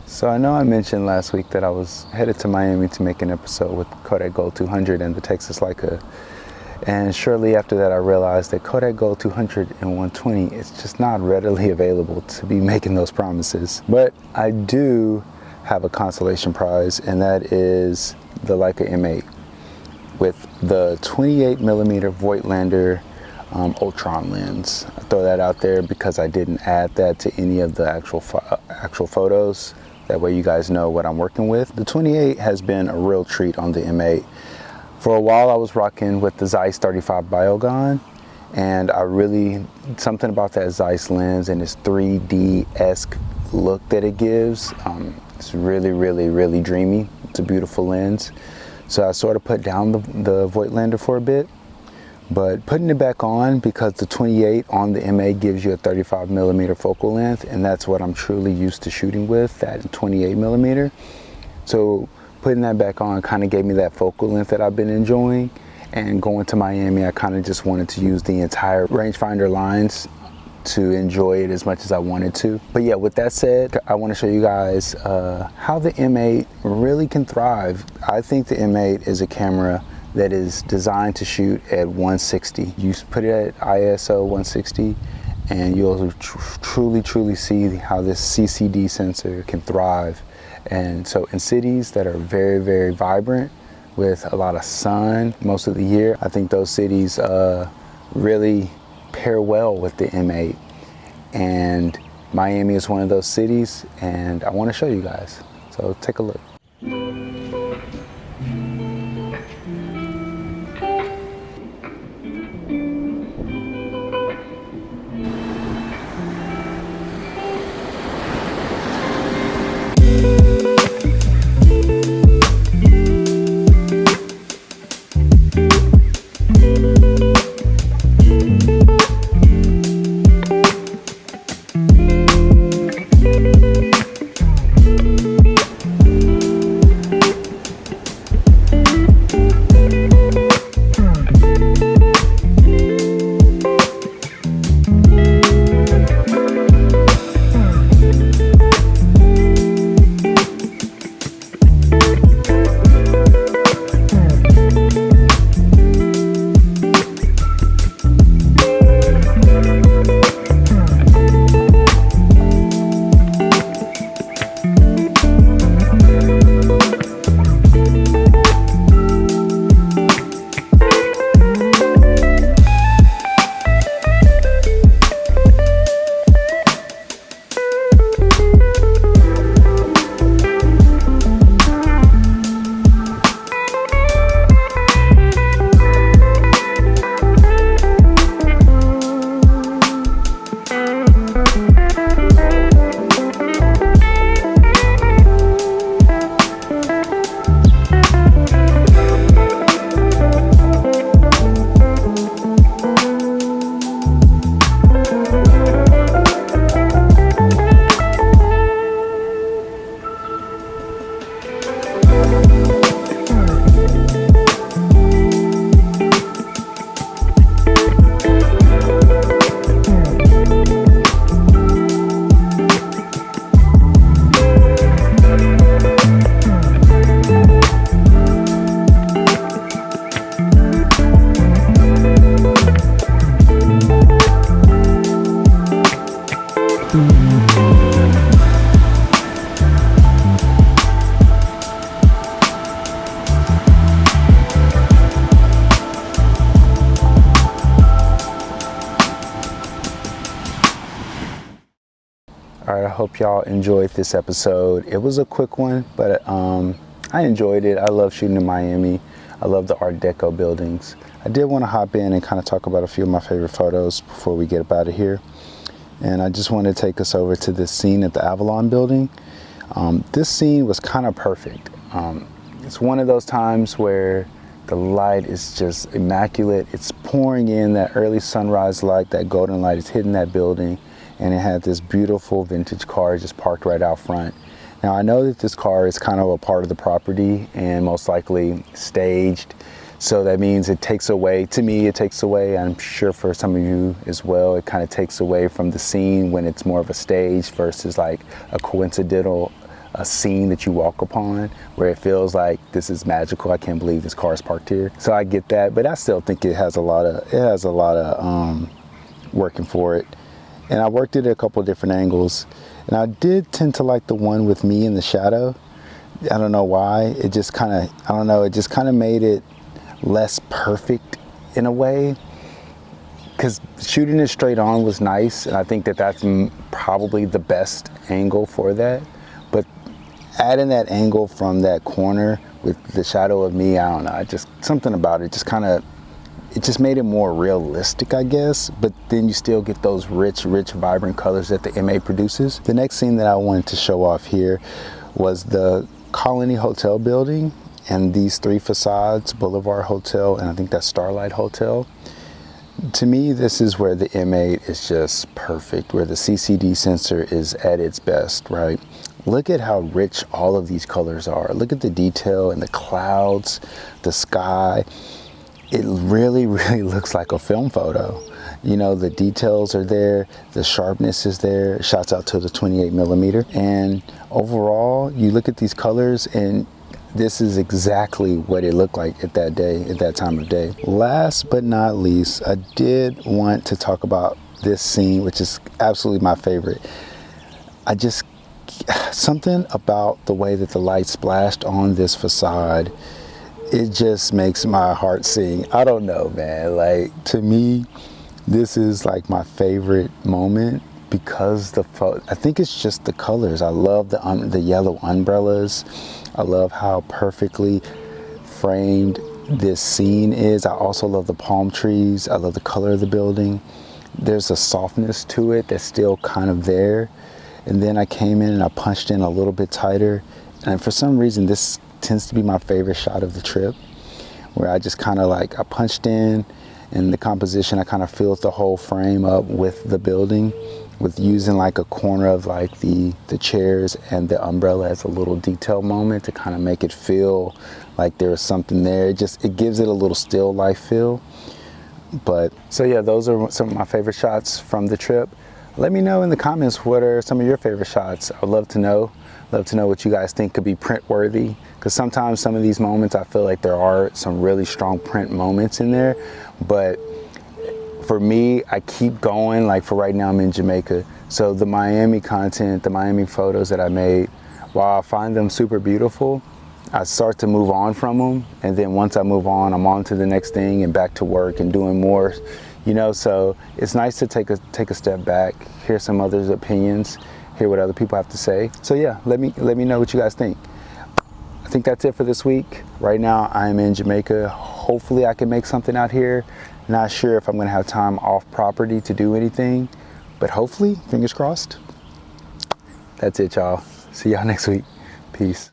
So I know I mentioned last week that I was headed to Miami to make an episode with Kodak Gold 200 and the Texas Leica. And shortly after that, I realized that Kodak Gold 200 and 120 is just not readily available to be making those promises. But I do have a consolation prize, and that is the Leica M8 with the 28mm voigtlander ultron lens. I throw that out there because I didn't add that to any of the actual photos. That way you guys know what I'm working with. The 28 has been a real treat on the M8. For a while I was rocking with the Zeiss 35 Biogon, and something about that Zeiss lens and its 3D-esque look that it gives, it's really dreamy. It's a beautiful lens. So I sort of put down the voigtlander for a bit, but putting it back on because the 28 on the M8 gives you a 35mm focal length, and that's what I'm truly used to shooting with, that 28mm. So putting that back on kind of gave me that focal length that I've been enjoying, and going to Miami I kind of just wanted to use the entire rangefinder lines to enjoy it as much as I wanted to. But yeah, with that said, I want to show you guys how the M8 really can thrive. I think the M8 is a camera that is designed to shoot at 160. You put it at ISO 160 and you'll truly see how this CCD sensor can thrive. And so in cities that are very vibrant with a lot of sun most of the year, I think those cities really pair well with the M8. And Miami is one of those cities, and I want to show you guys. So take a look. Alright, I hope y'all enjoyed this episode. It was a quick one, but I enjoyed it. I love shooting in Miami. I love the Art Deco buildings. I did want to hop in and kind of talk about a few of my favorite photos before we get up out of here. And I just want to take us over to this scene at the Avalon building. This scene was kind of perfect. It's one of those times where the light is just immaculate. It's pouring in that early sunrise light, that golden light is hitting that building. And it had this beautiful vintage car just parked right out front. Now I know that this car is kind of a part of the property and most likely staged. So that means it takes away, to me it takes away, I'm sure for some of you as well, it kind of takes away from the scene when it's more of a stage versus like a coincidental a scene that you walk upon where it feels like this is magical. I can't believe this car is parked here. So I get that, but I still think it has a lot of working for it. And I worked it at a couple of different angles, and I did tend to like the one with me in the shadow. I don't know why. It just kind of, I don't know, it just kind of made it less perfect in a way, because shooting it straight on was nice, and I think that that's probably the best angle for that. But adding that angle from that corner with the shadow of me, I don't know, just something about it just kind of, it just made it more realistic, I guess. But then you still get those rich, vibrant colors that the M8 produces. The next scene that I wanted to show off here was the Colony Hotel building and these three facades, Boulevard Hotel, and I think that's Starlight Hotel. To me, this is where the M8 is just perfect, where the CCD sensor is at its best, right? Look at how rich all of these colors are. Look at the detail in the clouds, the sky. It really looks like a film photo. You know, the details are there, the sharpness is there. Shouts out to the 28mm. And overall, you look at these colors and this is exactly what it looked like at that day, at that time of day. Last but not least, I did want to talk about this scene, which is absolutely my favorite. Something about the way that the light splashed on this facade, it just makes my heart sing. I don't know, man. Like, to me, this is like my favorite moment because I think it's just the colors. I love the yellow umbrellas. I love how perfectly framed this scene is. I also love the palm trees. I love the color of the building. There's a softness to it that's still kind of there. And then I came in and I punched in a little bit tighter. And for some reason, this tends to be my favorite shot of the trip, where I just kind of like, I punched in and the composition, I kind of filled the whole frame up with the building, with using like a corner of like the chairs and the umbrella as a little detail moment to kind of make it feel like there was something there. It gives it a little still life feel. But so yeah, those are some of my favorite shots from the trip. Let me know in the comments, what are some of your favorite shots? I'd love to know. Love to know what you guys think could be print worthy, because sometimes some of these moments I feel like there are some really strong print moments in there, but for me, I keep going. Like for right now, I'm in Jamaica, so the Miami content, the Miami photos that I made, while I find them super beautiful, I start to move on from them, and then once I move on, I'm on to the next thing and back to work and doing more, you know. So it's nice to take a step back, hear some others' opinions, hear what other people have to say. So yeah, let me know what you guys think. I think that's it for this week. Right now I'm in Jamaica. Hopefully I can make something out here. Not sure if I'm gonna have time off property to do anything, but hopefully, fingers crossed. That's it, y'all. See y'all next week. Peace.